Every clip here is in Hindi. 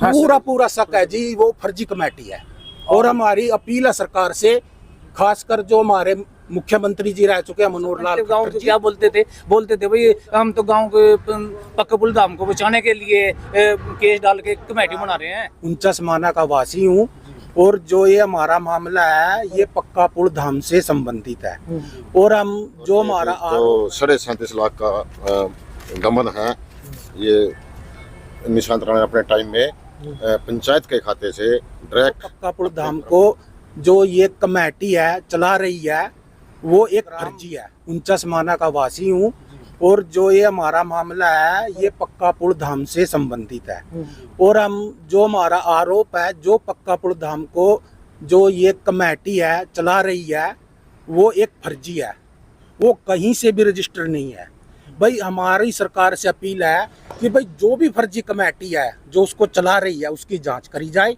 पूरा पूरा शक है जी, वो फर्जी कमेटी है। और हमारी अपील है सरकार से, खासकर जो हमारे मुख्यमंत्री जी रह चुके हैं मनोहर लाल गांव को क्या बोलते थे भाई हम तो गांव के पक्का पुल धाम को बचाने के लिए केस डाल के कमेटी बना रहे हैं। 49 माना का वासी हूँ और जो ये हमारा मामला है ये पक्का पुल धाम से संबंधित है। और हम जो हमारा तो 37.5 लाख का गमन है, ये निशांत राणा अपने टाइम में पंचायत के खाते से डायरेक्ट पक्का पुल धाम को जो ये कमेटी है चला रही है वो एक फर्जी है। 49 माना का वासी हूँ और जो ये हमारा मामला है ये पक्का पुल धाम से संबंधित है। और हम जो हमारा आरोप है, जो पक्का पुल धाम को जो ये कमेटी है चला रही है वो एक फर्जी है, वो कहीं से भी रजिस्टर नहीं है। भाई हमारी सरकार से अपील है कि भाई जो भी फर्जी कमेटी है जो उसको चला रही है उसकी जांच करी जाए।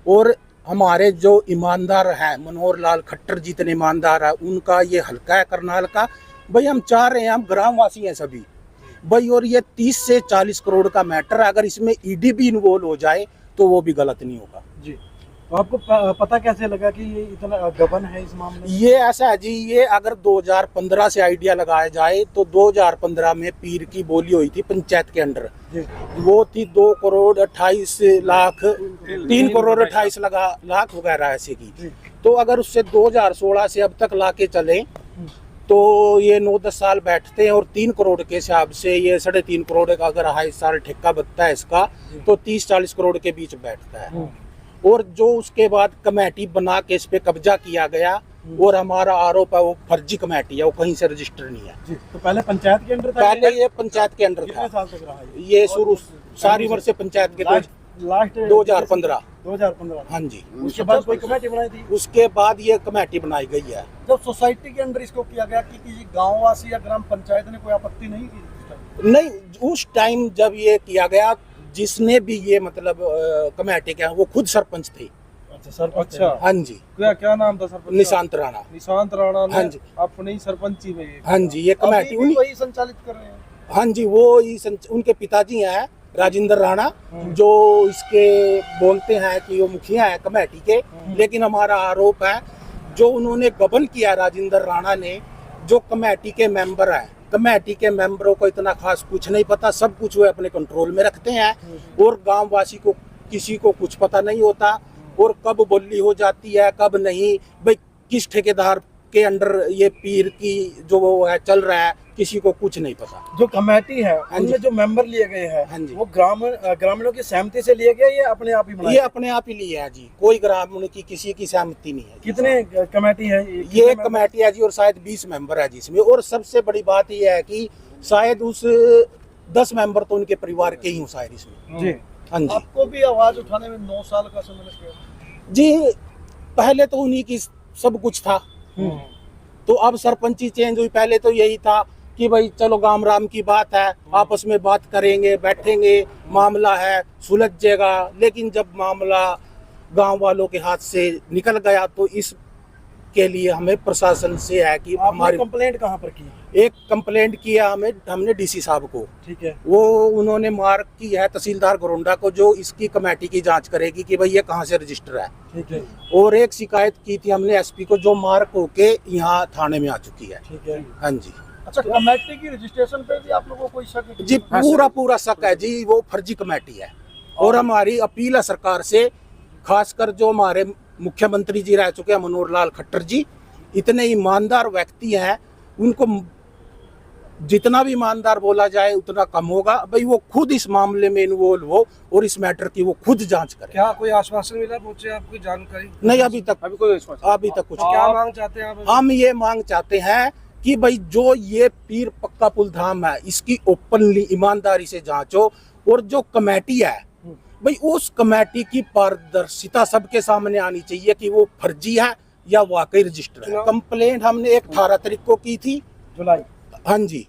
और हमारे जो ईमानदार है मनोहर लाल खट्टर जितने ईमानदार है उनका ये हल्का है करनाल का। भाई हम चाह रहे हैं, हम ग्रामवासी हैं सभी भाई, और ये 30 से 40 करोड़ का मैटर है, अगर इसमें ईडी भी इन्वॉल्व हो जाए तो वो भी गलत नहीं होगा जी। तो आपको पता कैसे लगा कि ये इतना गबन है इस मामले में? ये ऐसा है जी, ये अगर 2015 से आइडिया लगाया जाए तो 2015 में पीर की बोली हुई थी पंचायत के अंडर, वो थी 2 करोड़ 28 लाख 3 करोड़ 28 लाख वगैरह ऐसे की। तो अगर उससे 2016 से अब तक ला के चले तो ये 9-10 साल बैठते हैं और 3 करोड़ के हिसाब से ये 3.5 करोड़ का अगर 2.5 साल ठेका बनता है इसका तो 30-40 करोड़ के बीच बैठता है। और जो उसके बाद कमेटी बना के इस पे कब्जा किया गया और हमारा आरोप है वो फर्जी कमेटी है, वो कहीं से रजिस्टर नहीं है जी। तो पहले पंचायत के अंदर था? पहले ये पंचायत के अंदर था। कितने साल तक रहा ये शुरू सारी उम्र से पंचायत के लास्ट 2015। हाँ जी। उसके बाद कोई कमेटी बनाई थी? उसके बाद ये कमेटी बनाई गई है। जब सोसाइटी के अंदर इसको किया गया कि किसी गांववासी या ग्राम पंचायत ने कोई आपत्ति नहीं की? नहीं, उस टाइम जब ये किया गया जिसने भी ये मतलब कमेटी के वो खुद सरपंच थे। अच्छा सरपंच। अच्छा हाँ जी। क्या नाम था सरपंच? निशांत राणा। निशांत राणा ने हाँ जी अपनी सरपंची में। हाँ जी ये कमेटी वही संचालित कर रहे हैं? हाँ जी, वो उनके पिताजी हैं राजेंद्र राणा जो इसके बोलते हैं कि वो मुखिया है कमेटी के। लेकिन हमारा आरोप है जो उन्होंने गबन किया राजेंद्र राणा ने, जो कमेटी के मेंबर हैं, कमेटी के मेंबरों को इतना खास कुछ नहीं पता, सब कुछ वो अपने कंट्रोल में रखते हैं और गांववासी को किसी को कुछ पता नहीं होता और कब बोली हो जाती है कब नहीं। भाई किस ठेकेदार के अंडर ये पीर की जो वो है चल रहा है किसी को कुछ नहीं पता। जो कमेटी है उनमें जो मेंबर लिए गए हैं वो ग्रामीणों की सहमति से लिए गए या अपने आप ही बनाए? ये अपने आप ही लिए है जी, कोई ग्रामीण की किसी की सहमति नहीं है। कितने कमेटी है ये कमेटी है जी और शायद 20 मेंबर है जिसमें। और सबसे बड़ी बात ये है कि शायद उस 10 मेंबर तो उनके परिवार के ही हो शायद इसमें जी। हाँ जी। आपको भी आवाज उठाने में 9 साल का समय लग गया जी। पहले तो उन्हीं की सब कुछ था तो अब सरपंची चेंज हुई, पहले तो यही था कि भाई चलो गांव राम की बात है, आपस में बात करेंगे, बैठेंगे, मामला है सुलझ जाएगा। लेकिन जब मामला गांव वालों के हाथ से निकल गया तो इसके लिए हमें प्रशासन से है कि हमारी कंप्लेंट कहाँ पर की? एक कंप्लेंट किया हमने डीसी साहब को। ठीक है। वो उन्होंने मार्क की है तहसीलदार गोरोंडा को जो इसकी कमेटी की जांच करेगी कि भाई ये कहाँ से रजिस्टर है। ठीक है। और एक शिकायत की थी हमने एसपी को जो मार्क होके यहाँ थाने में आ चुकी है। ठीक है। हाँ जी। अच्छा कमेटी की रजिस्ट्रेशन पे भी आप लोगों को कोई शक है? जी पूरा शक है जी, वो फर्जी कमेटी है। और हमारी अपील है सरकार से, खासकर जो हमारे मुख्यमंत्री जी रह चुके हैं मनोहर लाल खट्टर जी, इतने ईमानदार व्यक्ति हैं, उनको जितना भी ईमानदार बोला जाए उतना कम होगा। भाई वो खुद इस मामले में इन्वॉल्व हो और इस मैटर की वो खुद जांच करे। क्या कोई आश्वासन मिला पहुंचे आपको जानकारी? नहीं अभी तक कुछ। क्या मांग चाहते हैं आप? हम ये मांग चाहते हैं कि भाई जो ये पीर पक्का पुल धाम है इसकी ओपनली ईमानदारी से जांचो और जो कमेटी है भाई उस कमेटी की पारदर्शिता सबके सामने आनी चाहिए कि वो फर्जी है या वाकई रजिस्टर है। कंप्लेंट हमने 18 तारीख को की थी जुलाई। हाँ जी।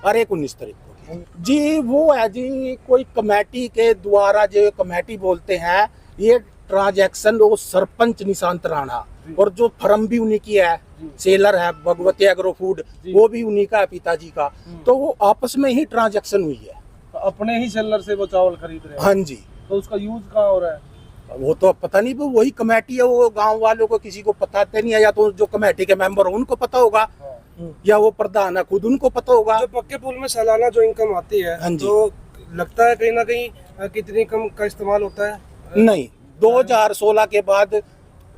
और 19 तारीख को जी। वो है जी कोई कमेटी के द्वारा जो कमेटी बोलते हैं ये ट्रांजैक्शन वो सरपंच निशांत राणा और जो फर्म भी उन्हीं की है, सेलर है भगवती एग्रो फूड, वो भी उन्हीं का है पिताजी का। तो वो आपस में ही ट्रांजैक्शन हुई है, तो अपने ही सेलर से वो चावल खरीद रहे हैं। हाँ जी। तो उसका यूज कहाँ हो रहा है? वो तो पता नहीं, वो वही कमेटी है, वो गांव वालों को किसी को पता नहीं है, या तो जो कमेटी के मेंबर हो उनको पता होगा, या वो प्रधान है खुद उनको पता होगा। जो पक्के पुल में सालाना जो इनकम आती है, हाँ जी। तो लगता है कहीं ना कहीं कितनी कम का इस्तेमाल होता है? नहीं, 2016 के बाद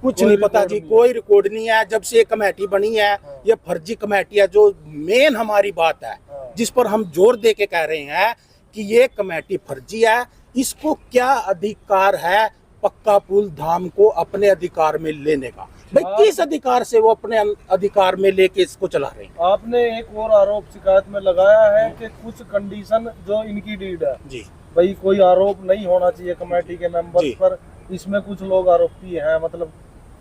कुछ नहीं पता जी, कोई रिकॉर्ड नहीं है। जब से कमेटी बनी है, ये फर्जी कमेटी है। जो मेन हमारी बात है, जिस पर हम जोर दे के कह रहे हैं कि ये कमेटी फर्जी है, इसको क्या अधिकार है पक्का पुल धाम को अपने अधिकार में लेने का? भाई किस अधिकार से वो अपने अधिकार में लेके इसको चला रहे हैं? आपने एक और आरोप शिकायत में लगाया है कि कुछ कंडीशन जो इनकी डीड है जी, भाई, कोई आरोप नहीं होना चाहिए कमेटी के मेंबर्स पर, इसमें कुछ लोग आरोपी हैं, मतलब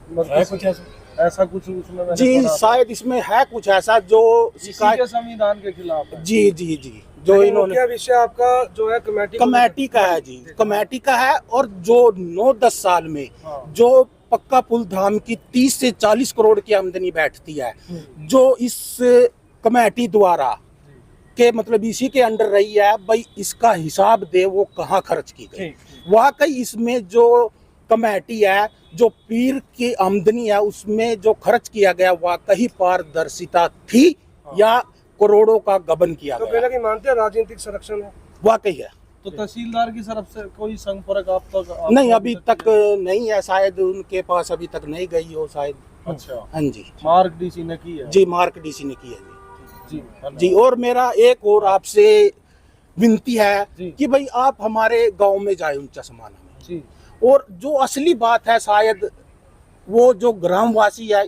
कुछ ऐसा कुछ उसमें मैंने जी, पढ़ा था। शायद इसमें है कुछ ऐसा जो इसी शिकायत। के संविधान के खिलाफ है। जी जी जी, जो लेकिन इन्होंने मुख्य विषय आपका जो है कमेटी का है जी, कमेटी का है। और जो 9-10 साल में जो पक्का पुल धाम की 30 से 40 करोड़ की आमदनी बैठती है, जो इस कमेटी द्वारा के मतलब इसी के अंडर रही है, भाई इसका हिसाब दे वो कहाँ खर्च की गई। वाकई इसमें जो कमेटी है, जो पीर की आमदनी है, उसमें जो खर्च किया गया वाकई पारदर्शिता थी या करोड़ों का गबन किया तो गया? पहले की मानते हैं राजनीतिक संरक्षण है? वाकई है। तो तहसीलदार की तरफ से कोई संपर्क आप तक नहीं, अभी तक नहीं है, शायद उनके पास अभी तक नहीं गई हो शायद। अच्छा, हाँ जी, मार्क डीसी ने की है? जी मार्क डीसी ने की है जी जी। और मेरा एक और आपसे विनती है जी। कि भाई आप हमारे गांव में जाए ऊंचा समाना में, जी और जो असली बात है शायद वो जो ग्रामवासी है,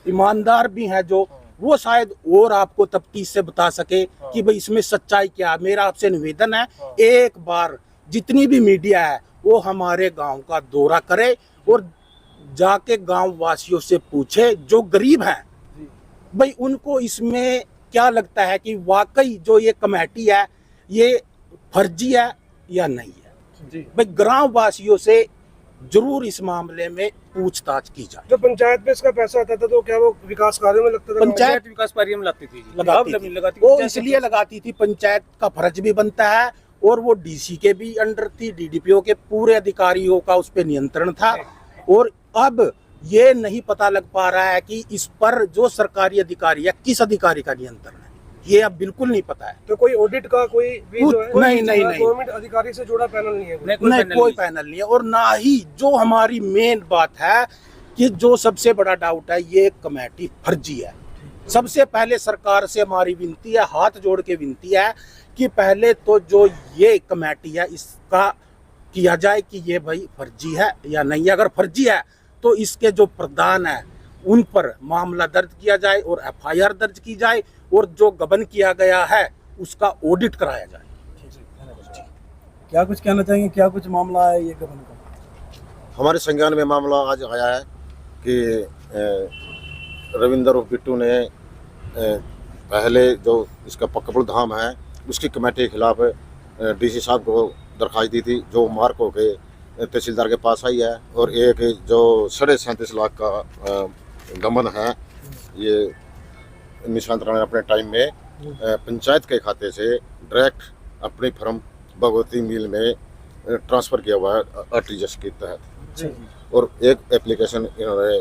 ईमानदार भी है, जो वो शायद और आपको तफ्तीश से बता सके कि भाई इसमें सच्चाई क्या है। मेरा आपसे निवेदन है, एक बार जितनी भी मीडिया है वो हमारे गांव का दौरा करे और जाके गांव वासियों से पूछे जो गरीब हैं, भाई उनको इसमें क्या लगता है कि वाकई जो ये कमेटी है ये फर्जी है या नहीं है। जी। भाई ग्राम वासियों से जरूर इस मामले में पूछताछ की जाए। जो पंचायत में इसका पैसा आता था तो क्या वो विकास कार्यों में लगता था? पंचायत विकास कार्य में लगती थी जी। लगाती अब थी। लगाती वो इसलिए लगाती थी, पंचायत का फर्ज भी बनता है, और वो डीसी के भी अंडर थी, डीडीपीओ के पूरे अधिकारियों का उस पर नियंत्रण था। और अब ये नहीं पता लग पा रहा है कि इस पर जो सरकारी अधिकारी है किस अधिकारी का नियंत्रण है, ये अब बिल्कुल नहीं पता है। तो कोई ऑडिट का कोई भी जो है नहीं। गवर्नमेंट अधिकारी से जुड़ा पैनल नहीं है कोई? नहीं, कोई पैनल नहीं है। और ना ही जो हमारी मेन बात है कि जो सबसे बड़ा डाउट है, ये कमेटी फर्जी है। सबसे पहले सरकार से हमारी विनती है, हाथ जोड़ के विनती है कि पहले तो जो ये कमेटी है इसका किया जाए कि ये भाई फर्जी है या नहीं। अगर फर्जी है तो इसके जो प्रधान है उन पर मामला दर्ज किया जाए और एफआईआर दर्ज की जाए, और जो गबन किया गया है उसका ऑडिट कराया जाए। क्या कुछ कहना चाहेंगे, क्या कुछ मामला है ये गबन का? हमारे संज्ञान में मामला आज आया है कि रविंदर उर्फ बिट्टू ने पहले जो इसका पक्का पुल धाम है उसकी कमेटी के खिलाफ डीसी साहब को दरखास्त दी थी, जो मार्क होके तहसीलदार के पास आई है। और एक जो 37.5 लाख का गबन है, ये निशांत राणा ने अपने टाइम में पंचायत के खाते से डायरेक्ट अपनी फर्म भगवती मिल में ट्रांसफ़र किया हुआ है आरटीजीएस के तहत। और एक एप्लीकेशन इन्होंने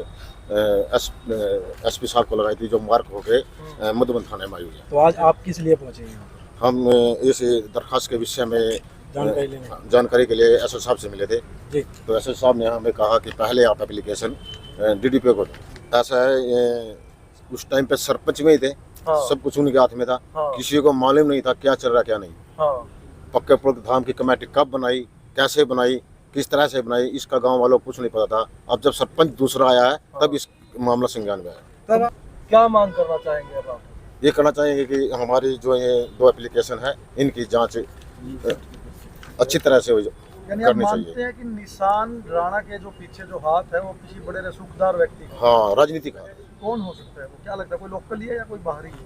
एसपी साहब को लगाई थी, जो मार्क होके मधुबन थाने में आई हुई है। तो आज आप किस लिए पहुंचे हैं? हम इस दरखास्त के विषय में जानकारी के लिए एसओ साहब से मिले थे जी। तो एसओ साहब ने हमें कहा कि पहले आप एप्लीकेशन डीडीपीओ को दो। ऐसा है, उस टाइम पे सरपंच में ही थे, सब कुछ उनके हाथ में था, किसी को मालूम नहीं था क्या चल रहा क्या नहीं। पक्के पुल धाम की कमेटी कब बनाई, कैसे बनाई, किस तरह से बनाई, इसका गांव वालों को कुछ नहीं पता था। अब जब सरपंच दूसरा आया है तब इस मामला संज्ञान में आया। तब क्या मांग करना चाहेंगे अब आप? ये करना चाहेंगे कि हमारी जो ये 2 एप्लीकेशन है इनकी जांच अच्छी तरह से यानी आप करनी मानते चाहिए। हैं कि निशान राणा के जो पीछे जो हाथ है वो किसी बड़े रसूखदार व्यक्ति का? हाँ, राजनीति का। कौन हो सकता है वो? क्या लगता है, कोई लोकल ही है या कोई बाहरी है?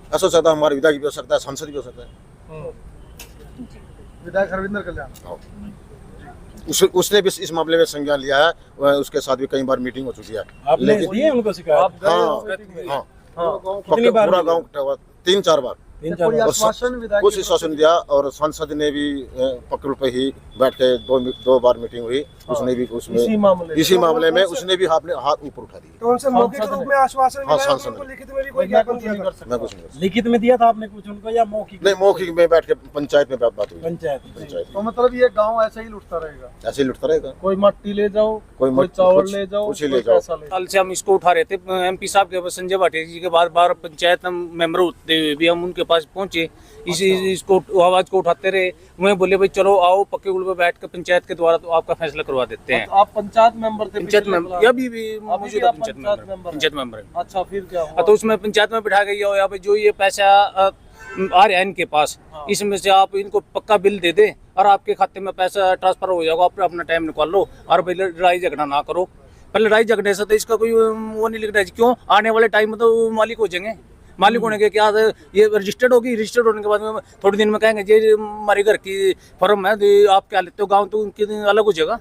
ऐसा हो सकता है हमारे विधायक भी हो सकता है, सांसद भी हो सकता है। विधायक हरविंदर कल्याण। हाँ। उसने भी इस मामले में संज्ञान लिया है, उसके साथ भी कई बार मीटिंग हो चुकी है। आपने दिए उनको शिकायत? आप गए हाँ, हो मीटिंग में? हाँ, हाँ। कितनी बार पूरा मिले? गाँव 3-4 बार। इन कोई जगह आश्वासन विधायक कुछ आश्वासन दिया और सांसद ने भी पकड़ पे ही बैठ के दो बार मीटिंग हुई, उसने भी उसमें इसी मामले में उसने भी हाथ ऊपर उठा दिए। तो उनसे मौखिक रूप में आश्वासन हाँ, मिला, सांसद उनको ने। लिखित में भी कोई ज्ञापन दिया कर सकता। मैं कुछ नहीं कर लिखित में दिया था आपने कुछ उनको या मौखिक? नहीं, मौखिक में बैठ के पंचायत में बात हुई। पंचायत तो मतलब ये गांव ऐसे ही लुटता रहेगा, ऐसे ही लुटता रहेगा। कोई मट्टी ले जाओ, कोई कोई मट्टी- चावल कुछ- ले जाओ, कुछ ही कोई ले जाओ। पैसा ले जाओ। कल से हम इसको उठा रहे थे, MP साहब के संजय भाटिया जी के बार बार पंचायत मेंबर होते हुए भी हम उनके पास पहुंचे, इसको आवाज को उठाते रहे। मैं बोले भाई चलो आओ पक्के पुल पे बैठ कर पंचायत के द्वारा तो आपका फैसला करवा देते हैं। तो आप पंचायत मेंबर थे? पंचायत पिछले मेंबर फिलहाल? अभी भी मौजूदा आप पंचायत पंचायत मेंबर मेंबर हैं। पंचायत मेंबर है। अच्छा, फिर क्या हुआ? तो उसमें पंचायत में बिठा गई हो या भाई जो ये पैसा आ रहा है इनके पास, इसमें से आप इनको पक्का बिल दे दें और आपके खाते में पैसा ट्रांसफर हो जाएगा, आप अपना टाइम निकाल लो और भाई लड़ाई झगड़ा ना करो। पर लड़ाई झगड़े से तो इसका कोई वो नहीं लिख रहा है, क्यों आने वाले टाइम में तो मालिक हो जाएंगे। मालिक होने के क्या ये रजिस्टर्ड होगी, रजिस्टर्ड होने के बाद में थोड़े दिन में कहेंगे जी हमारे घर की फर्म है, आप क्या लेते हो, गाँव तो उनके अलग हो जाएगा।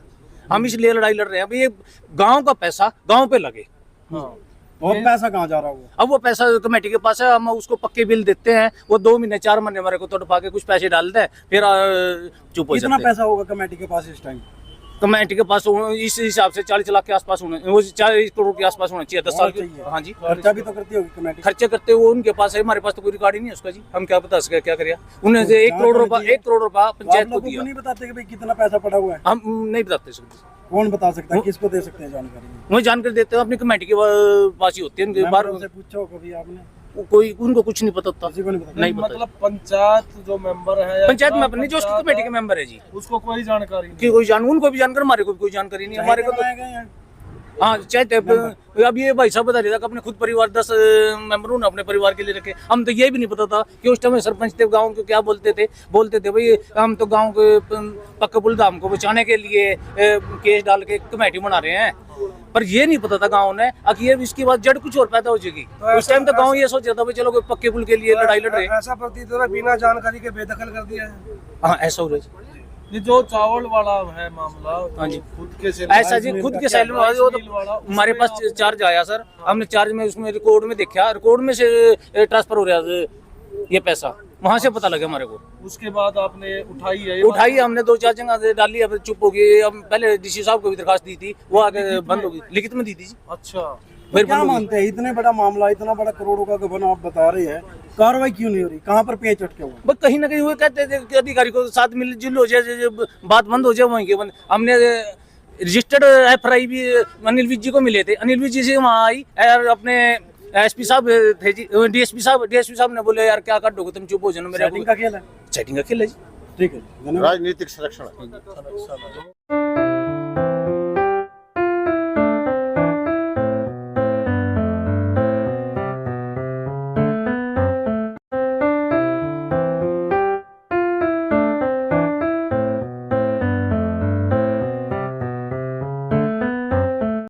हम इसलिए लड़ाई लड़ रहे हैं भाई ये गाँव का पैसा गाँव पे लगे। और पैसा कहाँ जा रहा है वो? अब वो पैसा कमेटी के पास है, हम उसको पक्के बिल देते हैं, वो 2 महीने 4 महीने हमारे को तोड़ पा के कुछ पैसे डाल दे, फिर चुप हो कितना जाते हैं। पैसा होगा कमेटी के पास इस टाइम? कमेटी के पास इस हिसाब से 40 लाख के आसपास होना, वो 40 करोड़ के आसपास होना चाहिए 10 साल के। हाँ जी, खर्चा भी तो करती होगी कमेटी। खर्चे करते हुए उनके पास है, हमारे पास तो कोई रिकॉर्ड ही नहीं है उसका जी। हम क्या बता सके क्या करिए, उन्हें से 1 करोड़ रुपया आप पंचायत को लोगों दिया। को नहीं बताते कि भाई कितना पैसा पड़ा हुआ है? हम नहीं बताते सकते, कौन बता सकता है? किसको दे सकते हैं जानकारी? वही जानकारी देते हैं अपनी कमेटी के पास ही होती है, उनके बाहर मेंबरों से पूछो कभी आपने? कोई उनको कुछ नहीं पता होता। किसी को नहीं पता? नहीं पता। मतलब पंचायत जो मेंबर है या पंचायत में ग्राम अपनी जो उसकी पंचायत कमेटी है, के मेंबर है जी, उसको कोई जानकारी नहीं। कि कोई जान उनको भी जानकर हमारे को भी कोई जानकारी नहीं है। हमारे को तो बनाए गए हैं। हाँ चाहे अब ये भाई साहब बता रहे था कि अपने खुद परिवार 10 मेंबर ने अपने परिवार के लिए रखे। हम तो ये भी नहीं पता था कि उस टाइम सरपंच थे गांव के, क्या बोलते थे भाई हम तो गांव के पक्के पुल धाम को बचाने के लिए केस डाल के कमेटी बना रहे हैं। पर ये नहीं पता था गांव ने कि ये इसके बाद जड़ कुछ और पैदा हो जाएगी। उस टाइम तो गांव ये सोच रहा था भाई चलो कोई पक्के पुल के लिए लड़ाई लड़ रहे हैं। ऐसा प्रतीत हो रहा है बिना जानकारी के बेदखल कर दिया है। हाँ ऐसा हो रहा है ये जो चावल वाला है मामला, हाँ जी। खुद के से ऐसा जी, खुद के सैलरी वाला वो तो हमारे पास चार्ज आया सर, हमने चार्ज में उसमें रिकॉर्ड में देखा, रिकॉर्ड में से ट्रांसफर हो रहा है ये पैसा, वहां से पता लगा हमारे को। उसके बाद आपने उठाई है? उठाई हमने 2-4 जगह डाली, अब चुप हो गई। हम पहले डीसी साहब को भी दरखास्त दी थी, वो आगे बंद हो गई, लिखित में दी थी जी। अच्छा, फिर क्या बंद हो गई। मानते हैं इतने बड़ा मामला, इतना बड़ा करोड़ों का गबन आप बता रहे हैं, कार्रवाई क्यों नहीं हो रही? कहाँ पर पेच अटके हुए? बस कहीं ना कहीं वो कहते थे कि अधिकारी को साथ मिलजुल हो जाए, बात बंद हो जाए वहीं के बंद। हमने रजिस्टर्ड FRI भी अनिल विज जी को मिले थे, अनिल विज जी से वहाँ आई और अपने SP साहब थे जी, DSP साहब ने बोले यार क्या कर दोगे तुम, चुप हो जाओ। मेरे सेटिंग का खेल है। सेटिंग का खेल है जी। ठीक है, धन्यवाद। राजनीतिक संरक्षण है।